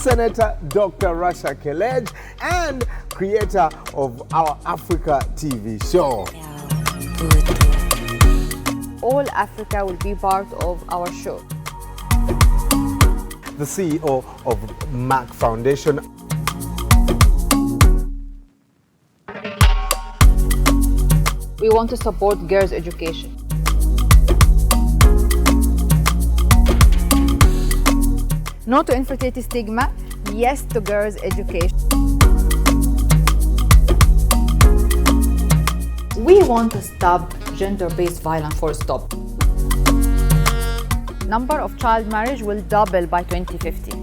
Senator Dr. Rasha Kelej, and creator of our Africa TV show. All Africa will be part of our show. The CEO of Merck Foundation. We want to support girls' education. No to infertility stigma, yes to girls' education. We want to stop gender-based violence for stop. Number of child marriage will double by 2050.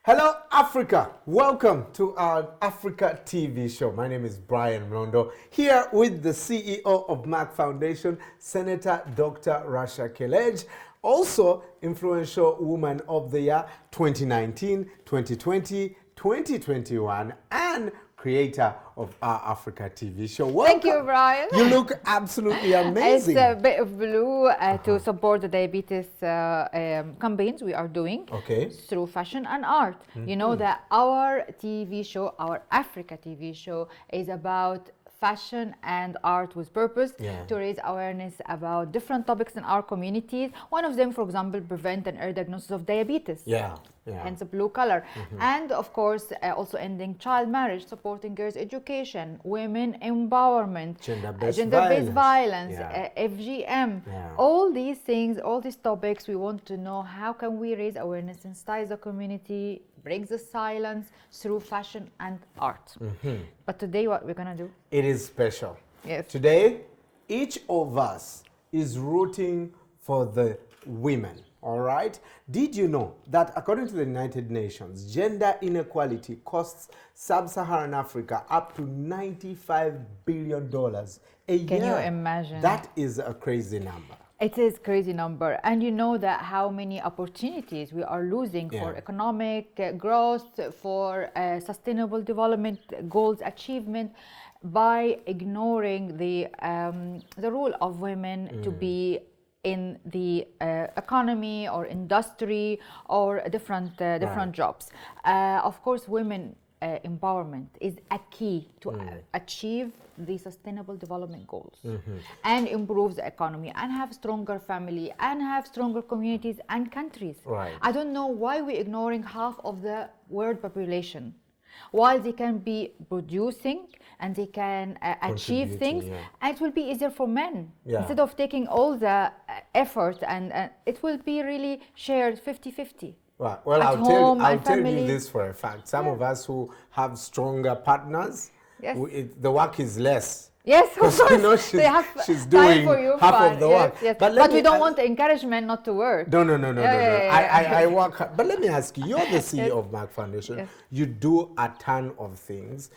Hello, Africa. Welcome to our Africa TV show. My name is Brian Rondo, here with the CEO of Merck Foundation, Senator Dr. Rasha Kelej, also Influential Woman of the Year 2019, 2020, 2021, and creator of our Africa TV show. Welcome. Thank you, Brian. You look absolutely amazing. It's a bit of blue to support the diabetes campaigns we are doing through fashion and art. You know that our TV show, our Africa TV show, is about fashion and art with purpose to raise awareness about different topics in our communities. One of them, for example, prevent and early diagnosis of diabetes. Hence the blue color. And of course, also ending child marriage, supporting girls' education, women empowerment, gender-based violence, FGM. All these things, all these topics, we want to know how can we raise awareness inside the community, break the silence through fashion and art. But today, what we're gonna do? It is special. Yes. Today, each of us is rooting for the women. All right. Did you know that according to the United Nations, gender inequality costs sub-Saharan Africa up to $95 billion a year? Can you imagine? That is a crazy number. It is a crazy number. And you know that how many opportunities we are losing for economic growth, for sustainable development goals achievement by ignoring the role of women to be in the economy or industry or different jobs. Of course, women empowerment is a key to achieve the sustainable development goals and improve the economy and have stronger family and have stronger communities and countries. I don't know why we're ignoring half of the world population, while they can be producing and they can achieve things, and it will be easier for men. Instead of taking all the effort, and it will be really shared 50-50. Right. Well, I'll tell you this for a fact. Some of us who have stronger partners, the work is less. Yes, of course. You know, she's doing half of the work. But we don't want the encouragement not to work. No. I work hard. But let me ask you, you're the CEO of Merck Foundation. You do a ton of things.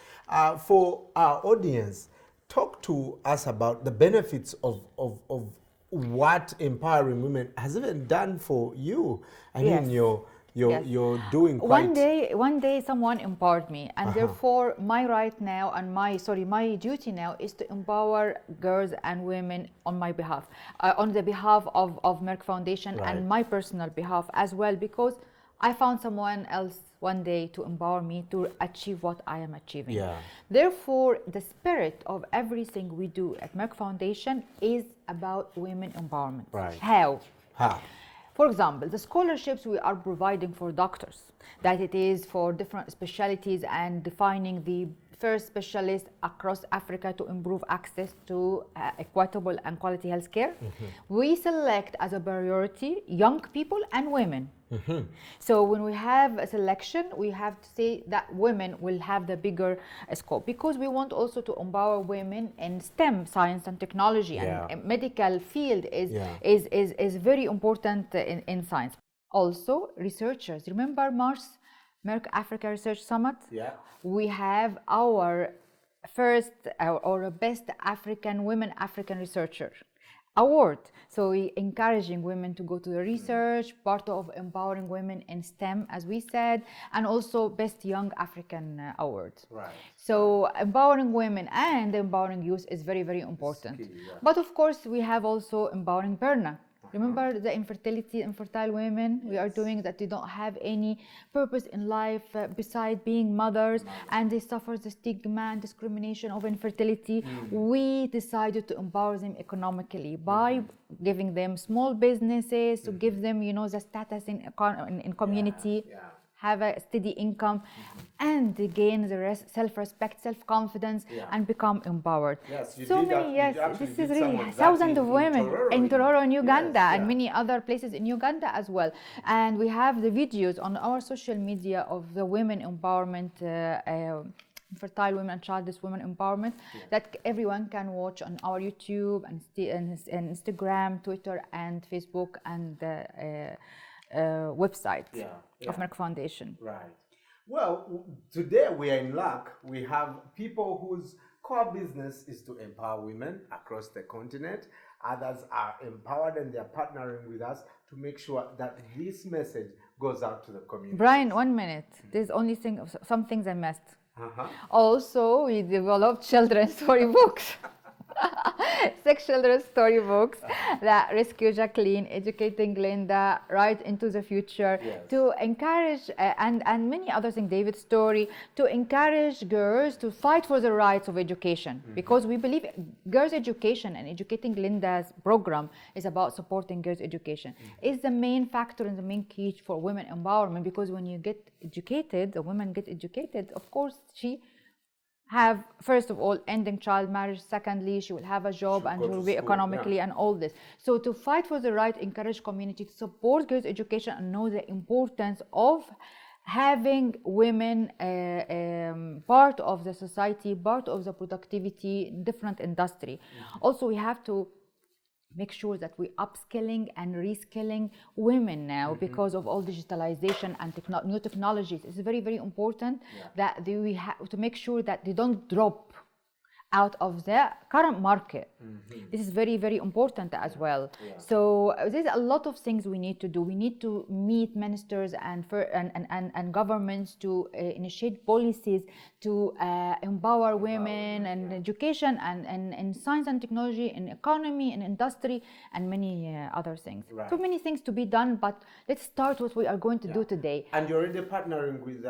For our audience, talk to us about the benefits of what empowering women has even done for you. I mean, you're doing quite... One day someone empowered me, and therefore my right now and my duty now is to empower girls and women on my behalf, on the behalf of Merck Foundation and my personal behalf as well, because I found someone else one day to empower me to achieve what I am achieving. Therefore, the spirit of everything we do at Merck Foundation is about women empowerment. How? For example, the scholarships we are providing for doctors, that it is for different specialties and defining the first specialist across Africa to improve access to equitable and quality healthcare. We select as a priority young people and women. So when we have a selection, we have to say that women will have the bigger scope, because we want also to empower women in STEM, science and technology, and medical field is very important in science. Also, researchers. Remember Merck Africa Research Summit? We have our first or best African researcher. award. So we encouraging women to go to the research, part of empowering women in STEM, as we said, and also Best Young African Award. Right. So empowering women and empowering youth is very, very important. Key, yeah. But of course, we have also empowering Perna. Remember the infertile women we are doing that they don't have any purpose in life beside being mothers, and they suffer the stigma and discrimination of infertility. We decided to empower them economically by giving them small businesses, to give them, you know, the status in community. Have a steady income, and they gain the self-respect, self-confidence, and become empowered. Yes, you So did many, that, yes, this is really thousands of women in Tororo in Uganda, and many other places in Uganda as well. And we have the videos on our social media of the women empowerment, fertile women and childless women empowerment, that everyone can watch on our YouTube and Instagram, Twitter, and Facebook, and website of Merck Foundation. Right. Well, today we are in luck. We have people whose core business is to empower women across the continent. Others are empowered and they are partnering with us to make sure that this message goes out to the community. Brian, 1 minute. There's only some things I missed. Also, we developed children's storybooks. 6 children's storybooks that rescue Jacqueline, educating Linda right into the future, to encourage and many other things, David's story, to encourage girls to fight for the rights of education, because we believe girls' education and educating Linda's program is about supporting girls' education. Is the main factor and the main key for women empowerment, because when you get educated, a woman get educated, of course she have, first of all, ending child marriage. Secondly, she will have a job and she will be economically and all this. So to fight for the right, encourage community to support girls' education and know the importance of having women part of the society, part of the productivity in different industry. Also, we have to make sure that we upskilling and reskilling women now because of all digitalization and new technologies. It's very, very important that we have to make sure that they don't drop out of the current market. This is very, very important as well. So there's a lot of things we need to do. We need to meet ministers and governments to initiate policies to empower women and education and science and technology, in economy and industry, and many other things. So many things to be done, but let's start what we are going to do today. And you're already partnering with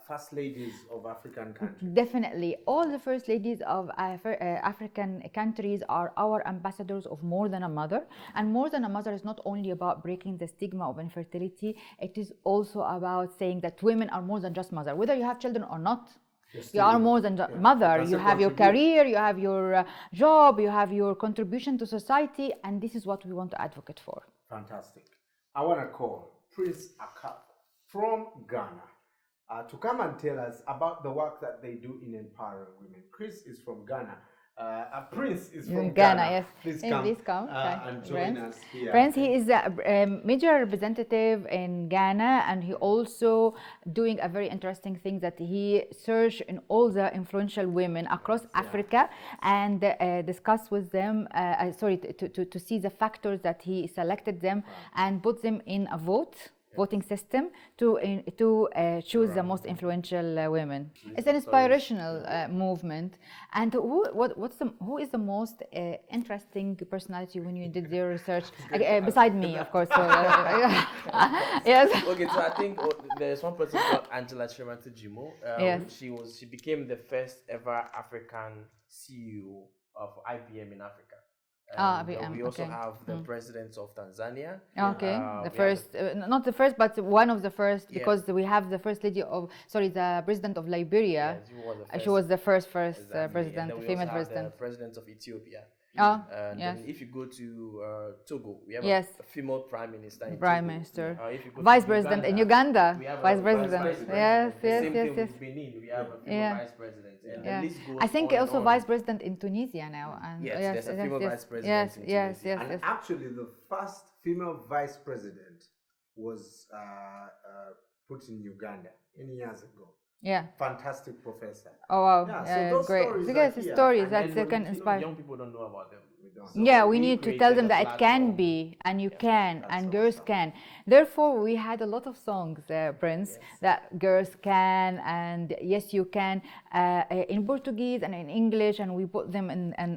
first ladies of African countries. Definitely. All the first ladies of African countries are our ambassadors of More Than a Mother. And More Than a Mother is not only about breaking the stigma of infertility, it is also about saying that women are more than just mother. Whether you have children or not, you are more than mother. You have your career, you have your job, you have your contribution to society, and this is what we want to advocate for. Fantastic. I want to call Prince Akap from Ghana to come and tell us about the work that they do in empowering women. Chris is from Ghana. Prince is from Ghana. Yes. Please come and join us here. Prince, he is a major representative in Ghana, and he also doing a very interesting thing that he searched in all the influential women across Africa and discuss with them, to see the factors that he selected them and put them in a voting system to choose the most influential women. It's an inspirational movement. And who is the most interesting personality when you did your research? Beside me, of course. Yes. Okay, so I think there's one person called Angela Chimamanda Jimo. She became the first ever African CEO of IBM in Africa. We also have the president of Tanzania. The first, not the first, but one of the first, because we have the first lady of, the president of Liberia. She was the first president, female president. The president of Ethiopia. Then if you go to Togo, we have a female prime minister. If you go Vice president in Uganda. We have vice president. Yes. With Benin, we have a female vice president. I think also vice president in Tunisia now. And there's a female vice president. And actually, the first female vice president was put in Uganda many years ago. Fantastic professor. Oh wow! So those great. Stories stories that they can inspire. Young people don't know about them. Yeah, we need to tell them that it can be, and you can, and girls can. Therefore, we had a lot of songs, Prince, that girls can, and yes, you can, in Portuguese and in English, and we put them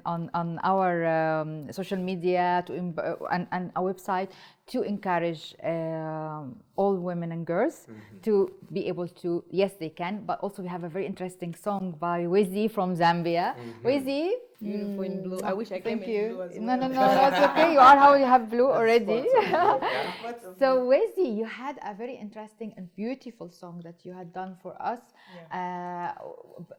on our social media and our website to encourage all women and girls to be able to, yes, they can, but also we have a very interesting song by Wizzy from Zambia. Wizzy? Beautiful in blue. I wish I came in blue as well. No, it's okay. You have blue already. So Wizzy, you had a very interesting and beautiful song that you had done for us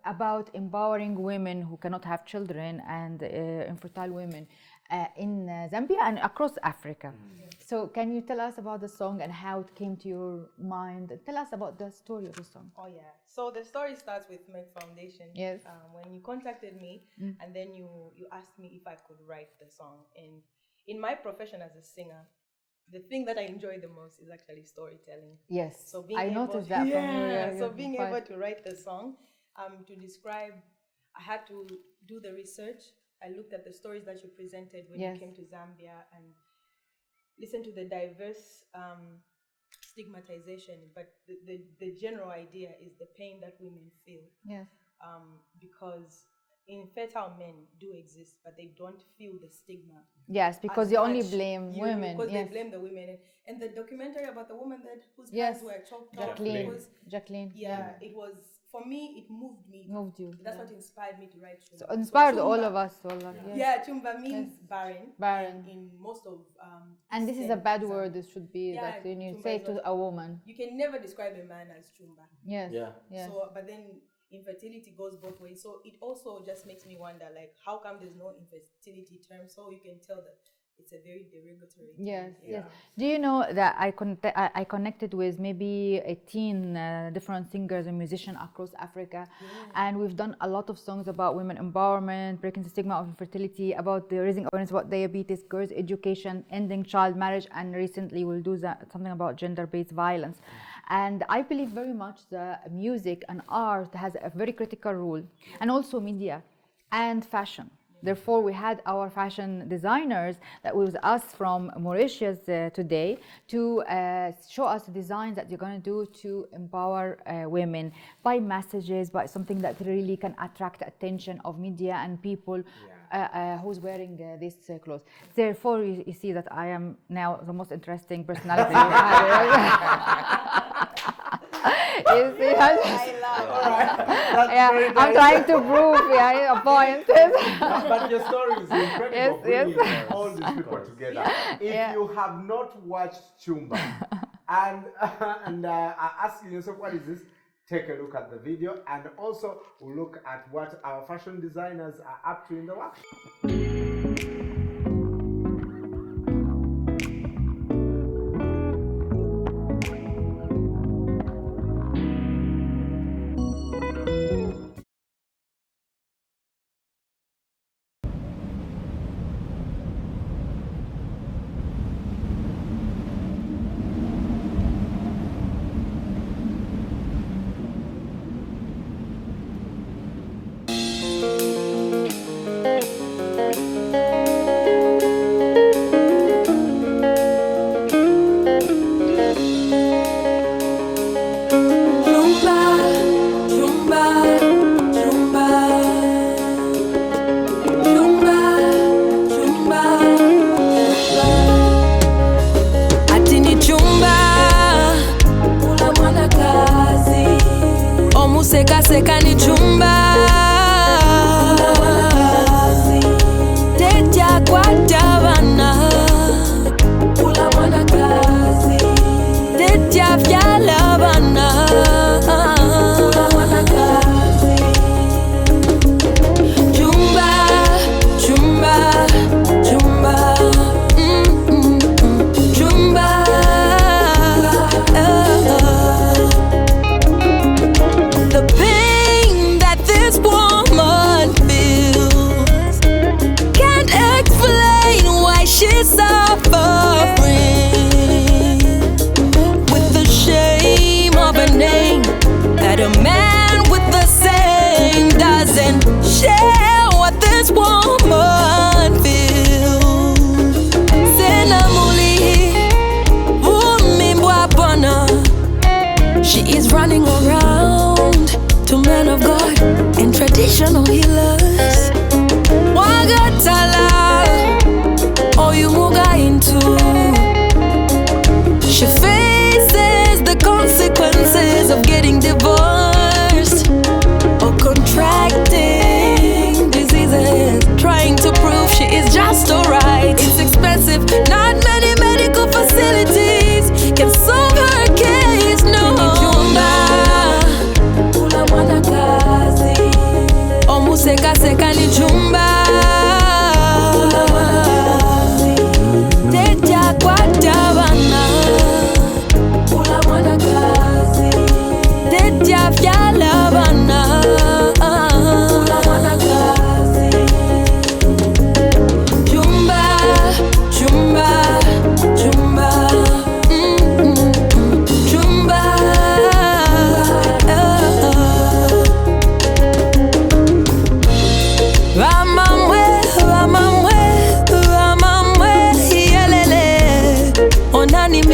about empowering women who cannot have children and infertile women in Zambia and across Africa. So can you tell us about the song and how it came to your mind? Tell us about the story of the song. Oh yeah. So the story starts with Merck Foundation. Yes. When you contacted me and then you asked me if I could write the song. And in my profession as a singer, the thing that I enjoy the most is actually storytelling. Yes. So I noticed that from you. So being able to write the song, to describe, I had to do the research. I looked at the stories that you presented when you came to Zambia and listen to the diverse stigmatization, but the general idea is the pain that women feel. Yes. Because infertile men do exist, but they don't feel the stigma. Yes, because you only blame women. Because they blame the women. And the documentary about the woman whose hands were chopped off. Jacqueline. Yeah, it was, for me, it moved me. Moved you. That's what inspired me to write Chumba. So inspired Chumba, all of us. Chumba means barren. Barren. In most of and this is a bad word. It should be that when you say to a woman. You can never describe a man as Chumba. Yes. So, but then infertility goes both ways. So it also just makes me wonder, like, how come there's no infertility term? So you can tell that it's a very derogatory term. Yes. Do you know that I connected with maybe 18 different singers and musicians across Africa, and we've done a lot of songs about women empowerment, breaking the stigma of infertility, about the raising awareness about diabetes, girls' education, ending child marriage, and recently we'll do something about gender-based violence. And I believe very much that music and art has a very critical role, and also media and fashion. Therefore, we had our fashion designers that was us from Mauritius today to show us the designs that you're going to do to empower women by messages, by something that really can attract the attention of media and people who's wearing these clothes. Therefore, you see that I am now the most interesting personality. You see, I love it. I'm trying to prove a point. But your story is incredible, bringing all these people together. If you have not watched Chumba and are asking yourself, what is this? Take a look at the video, and also look at what our fashion designers are up to in the work.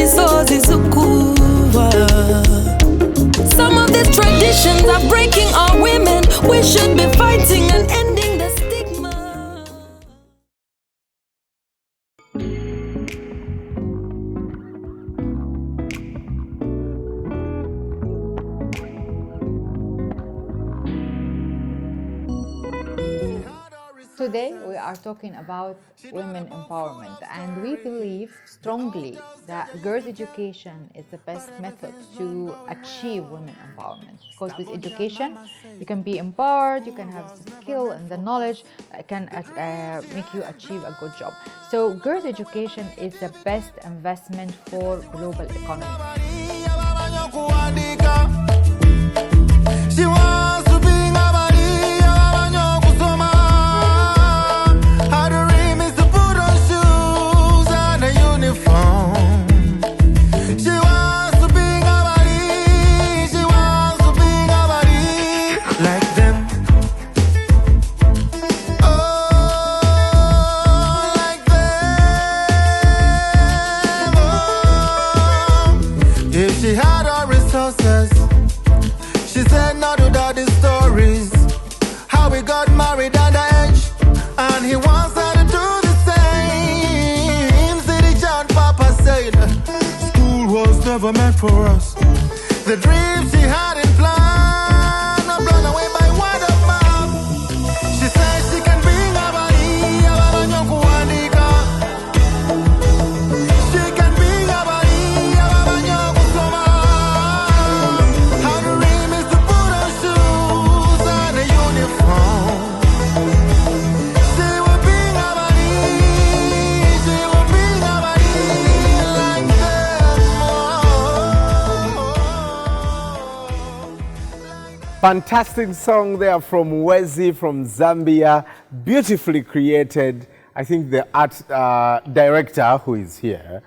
Some of these traditions are breaking our women. We should be fighting and ending the stigma. Today we are talking about women empowerment, and we believe strongly that girls' education is the best method to achieve women empowerment, because with education you can be empowered, you can have the skill and the knowledge that can make you achieve a good job. So girls' education is the best investment for global economy. Never meant for us. The dreams she had in plan were blown away by word of mouth. She says she can bring a body, she can bring a body, her dream is to put on shoes and a uniform. She will bring a body, she will bring a body like Fantastic song there from Wezi from Zambia, beautifully created. I think the art director who is here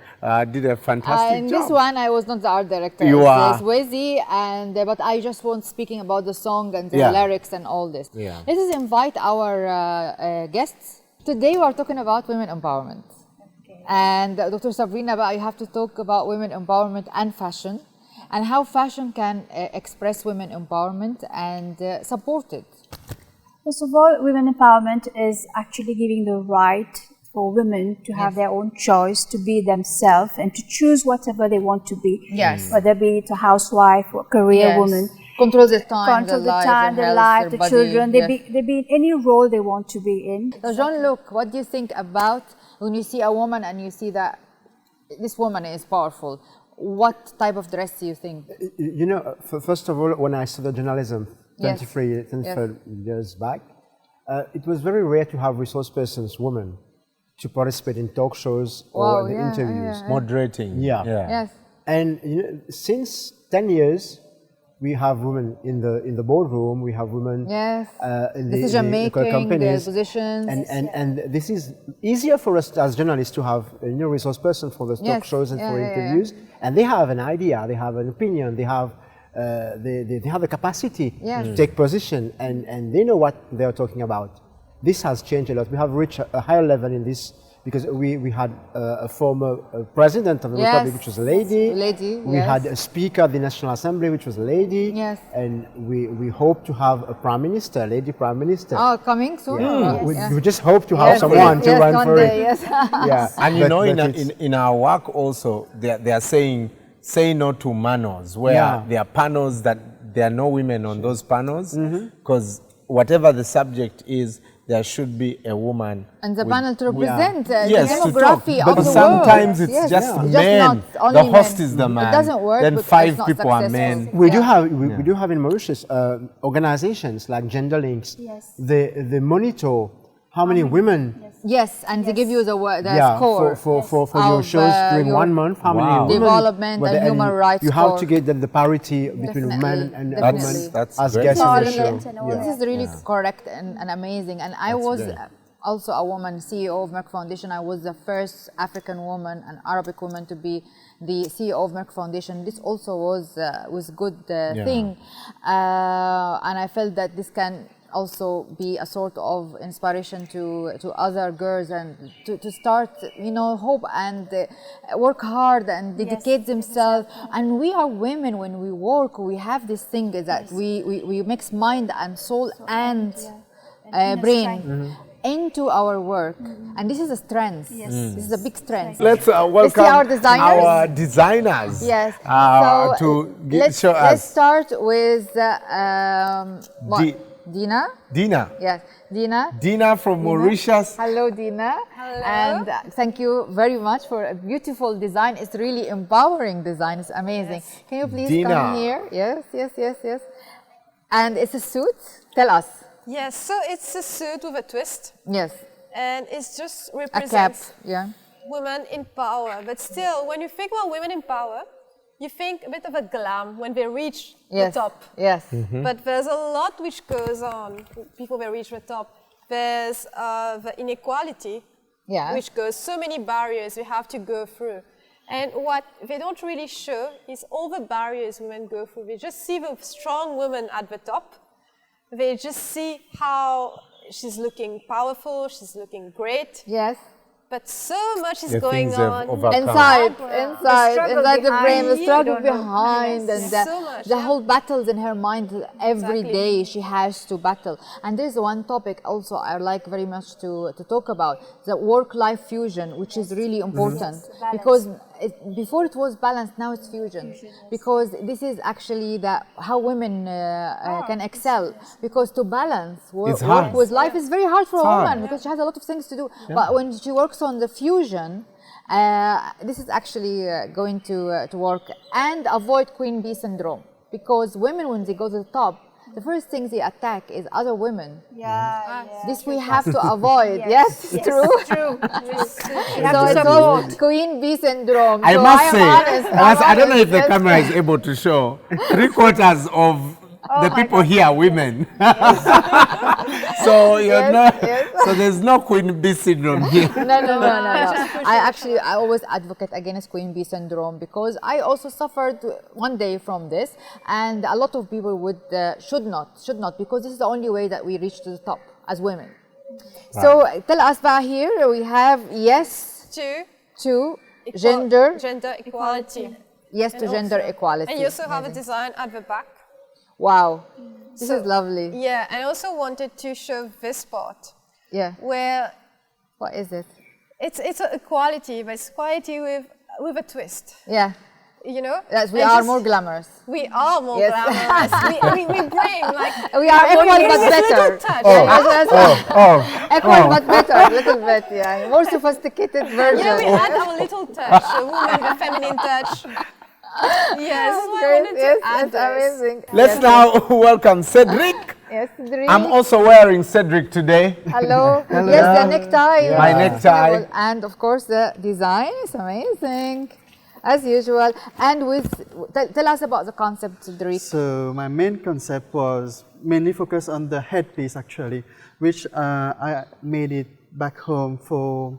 did a fantastic job. This one I was not the art director. You are. It's Wezi, and but I just want speaking about the song and the lyrics and all this. Yeah. Let us invite our guests. Today we are talking about women empowerment. Okay. And Dr. Sabrina, you have to talk about women empowerment and fashion, and how fashion can express women empowerment and support it. First of all, women empowerment is actually giving the right for women to have their own choice, to be themselves and to choose whatever they want to be. Yes. Whether be it a housewife or career woman. Control the time, the life, the body, children. They be in any role they want to be in. So Jean-Luc, what do you think about when you see a woman and you see that this woman is powerful? What type of dress do you think? You know, first of all, when I studied journalism 23 years back, it was very rare to have resource persons, women, to participate in talk shows or in interviews. Moderating. Yes. And you know, since 10 years, we have women in the boardroom, we have women in the companies, the positions. And this is easier for us as journalists to have resource person for the talk shows and for interviews. And they have an idea, they have an opinion, they have the capacity to take position, and they know what they are talking about. This has changed a lot. We have reached a higher level in this, because we had a former president of the Republic, which was a lady. We had a speaker of the National Assembly, which was a lady. And we hope to have a prime minister, lady prime minister. Oh, coming soon? We just hope to have someone to run for it. And you know, in our work also, they are saying, say no to manos, where there are panels that there are no women on those panels, because whatever the subject is, there should be a woman. And the panel to represent the to demography talk. of the sometimes world. It's just men. The host is the man. It doesn't work. Then 5 people are men. We do have in Mauritius organizations like Gender Links. They monitor how many women. And they give you the score. For your shows during 1 month, how many women. Development and human rights. You have to get the parity between men and women as guests in the show. This is really correct and amazing. And I was also a woman, CEO of Merck Foundation. I was the first African woman, an Arabic woman, to be the CEO of Merck Foundation. This also was a good thing. And I felt that this can also be a sort of inspiration to other girls and to start, hope and work hard and dedicate themselves. And we are women, when we work, we have this thing that we mix mind and soul and brain into our work, and this is a strength. This is a big strength. Let's welcome our designers. Our designers. Yes. Show us. Let's start with Dina. Dina. Yes, Dina. Dina from Mauritius. Hello, Dina. Hello. And thank you very much for a beautiful design. It's really empowering design. It's amazing. Yes. Can you please come here? Yes. And it's a suit. Tell us. Yes, so it's a suit with a twist. Yes. And it's just a represents cap, women in power. But still, when you think about women in power, you think a bit of a glam when they reach the top. Yes. But there's a lot which goes on before they reach the top. There's the inequality, which goes so many barriers we have to go through. And what they don't really show is all the barriers women go through. They just see the strong woman at the top. They just see how she's looking powerful, she's looking great. Yes. But so much is going on inside the brain, the struggle behind, and the whole battles in her mind every day she has to battle. And there's one topic also I like very much to talk about, the work-life fusion, which is really important because before it was balanced, now it's fusion. Because this is actually how women can excel. Because to balance work with life is very hard for a woman because she has a lot of things to do. But when she works on the fusion, this is actually going to work and avoid queen bee syndrome. Because women, when they go to the top, the first thing they attack is other women. This we have to avoid. Yes, true. So it's called queen bee syndrome. I must say, I don't know if the camera is able to show, 3/4 of the people here are women. So you're not. So there's no queen bee syndrome here. No. I always advocate against queen bee syndrome because I also suffered one day from this, and a lot of people should not because this is the only way that we reach to the top as women. Right. So tell us about here. We have to gender equality. Yes, to gender equality. And you also have a design at the back. Wow, this is lovely. Yeah, and I also wanted to show this part. Yeah. Where? What is it? It's equality, but it's equality with a twist. Yeah. You know? Yes, we are more glamorous. We are more glamorous. we bring we are equal but better. Equal but better, a little bit, more sophisticated version. Yeah, we add our little touch, a woman, a feminine touch. Yes, amazing. Let's now welcome Cedric. Yes, Cedric. I'm also wearing Cedric today. Hello. Yes, the necktie. My necktie. And of course the design is amazing, as usual. And tell us about the concept, Cedric. So my main concept was mainly focused on the headpiece actually, which I made it back home for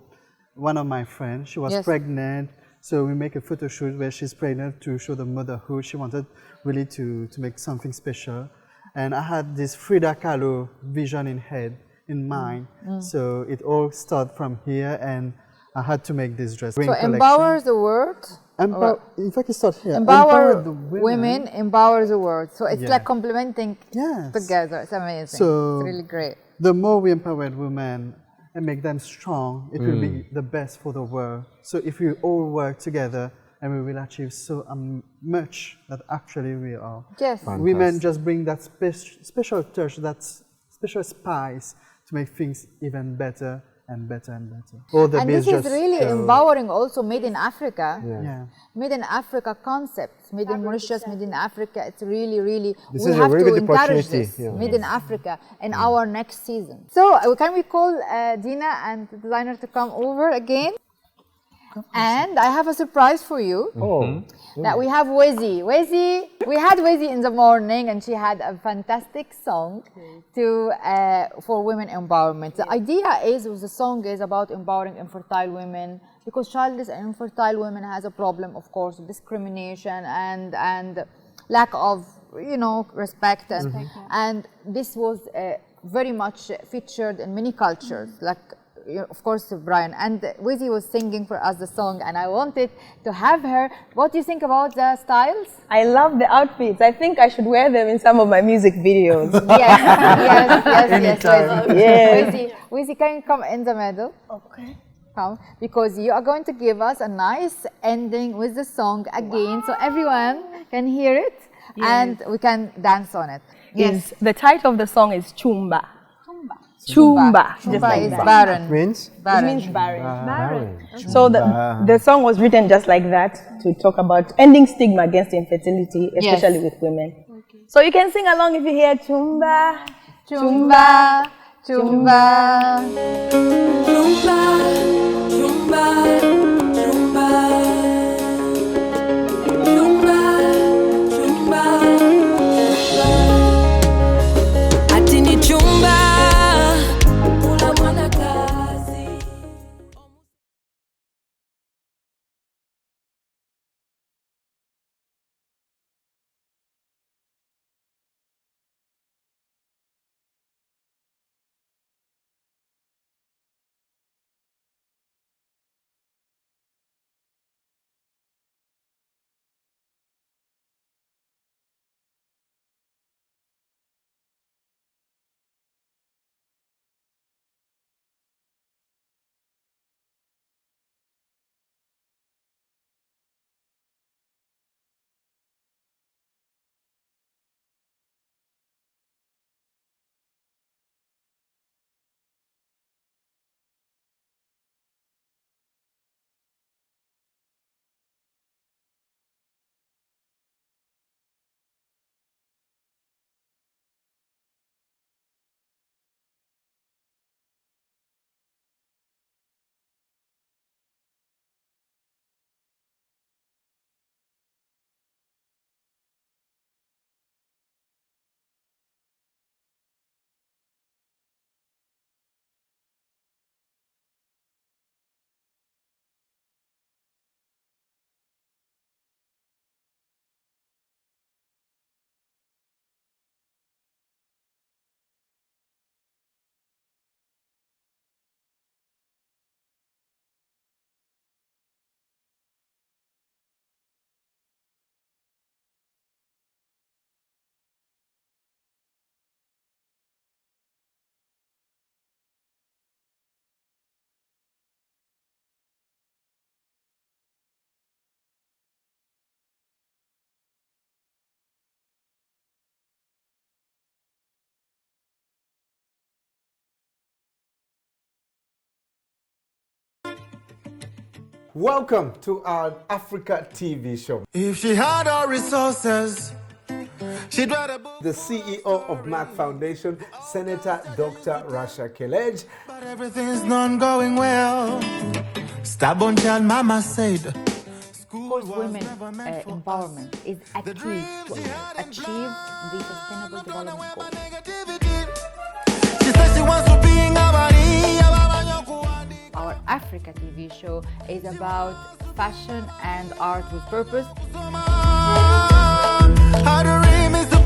one of my friends. She was pregnant. So we make a photo shoot where she's pregnant to show the motherhood. She wanted really to make something special. And I had this Frida Kahlo vision in mind. So it all started from here and I had to make this dress. So empower the world. In fact, it starts here. Empower the women, empower the world. So it's like complementing together. It's amazing. So it's really great. The more we empower women and make them strong, it will be the best for the world. So if we all work together, and we will achieve so much that actually we are. Yes. Women just bring that special touch, that special spice to make things even better and better and better. And this is really empowering also made in Africa. Yeah. Made in Africa concept, made in Mauritius, made in Africa. It's really, really, this we have to encourage this, made in Africa in our next season. So can we call Dina and the designer to come over again? And I have a surprise for you. That we have Wezi. We had Wezi in the morning, and she had a fantastic song for women empowerment. The idea is, the song is about empowering infertile women, because childless and infertile women has a problem, of course, discrimination and lack of respect. And this was very much featured in many cultures, like of course Brian, and Wizzy was singing for us the song, and I wanted to have her. What do you think about the styles? I love the outfits. I think I should wear them in some of my music videos. Yes. Wizzy, can you come in the middle? Okay. Come, because you are going to give us a nice ending with the song again, so everyone can hear it and we can dance on it. Yes. The title of the song is Chumba. Chumba Just like is that. barren. Means? It means barren. Barren. So the song was written just like that to talk about ending stigma against infertility, especially with women. Okay. So you can sing along if you hear Chumba, Chumba, Chumba. Chumba, chumba, chumba. Chumba, chumba, chumba. Atini chumba, ula mwana kazi. Welcome to our Africa TV show. If she had all resources, she'd write a book. The CEO of Merck Foundation, Senator Dr. Rasha Kelej. But everything's not going well. Stubborn child, mama said. Because women empowerment is a key to achieve the Sustainable Development Goals. She says she wants to be in Our Africa TV show is about fashion and art with purpose. How to dream is the